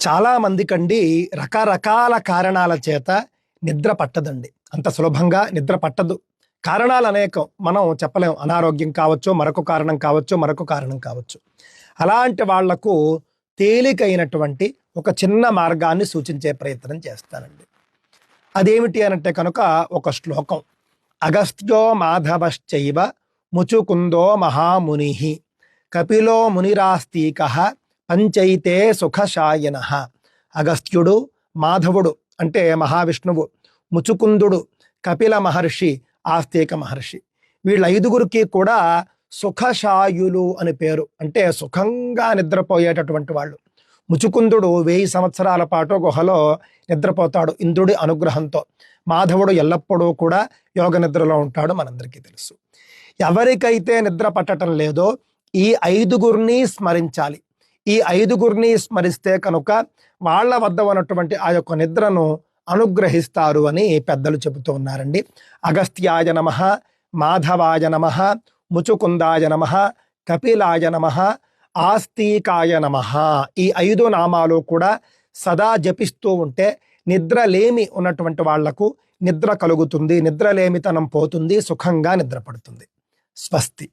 చాలా మందికండి రకరకాల కారణాల చేత నిద్ర పట్టదండి. అంత సులభంగా నిద్ర పట్టదు. కారణాలు అనేకం. మనం చెప్పలేం. అనారోగ్యం కావచ్చు, మరొక కారణం కావచ్చు, మరొక కారణం కావచ్చు. అలాంటి వాళ్లకు తేలికైనటువంటి ఒక చిన్న మార్గాన్ని సూచించే ప్రయత్నం చేస్తానండి. అదేమిటి అనంటే కనుక ఒక శ్లోకం. అగస్త్యో మాధవశ్చైవ ముచుకుందో మహామునిః కపిలో మునిరాస్తీకః పంచైతే సుఖశాయనః. అగస్త్యుడు, మాధవుడు అంటే మహావిష్ణువు, ముచుకుందుడు, కపిల మహర్షి, ఆస్తీక మహర్షి, వీళ్ళ ఐదుగురికి కూడా సుఖశాయులు అని పేరు. అంటే సుఖంగా నిద్రపోయేటటువంటి వాళ్ళు. ముచుకుందుడు 1000 సంవత్సరాల పాటు గుహలో నిద్రపోతాడు ఇంద్రుడి అనుగ్రహంతో. మాధవుడు ఎల్లప్పుడూ కూడా యోగ నిద్రలో ఉంటాడు, మనందరికీ తెలుసు. ఎవరికైతే నిద్ర పట్టడం లేదో ఈ ఐదుగురిని స్మరించాలి. ఈ ఐదుగురిని స్మరిస్తే కనుక వాళ్ళ వద్ద ఉన్నటువంటి ఆ యొక్క నిద్రను అనుగ్రహిస్తారు అని పెద్దలు చెబుతూ ఉన్నారండి. అగస్త్యాయ నమః, మాధవాయ నమః, ముచుకుందాయ నమః, కపిలాయ నమః, ఆస్తీకాయ నమః. ఈ 5 నామాలు కూడా సదా జపిస్తూ ఉంటే నిద్రలేమి ఉన్నటువంటి వాళ్లకు నిద్ర కలుగుతుంది, నిద్రలేమితనం పోతుంది, సుఖంగా నిద్రపడుతుంది. స్వస్తి.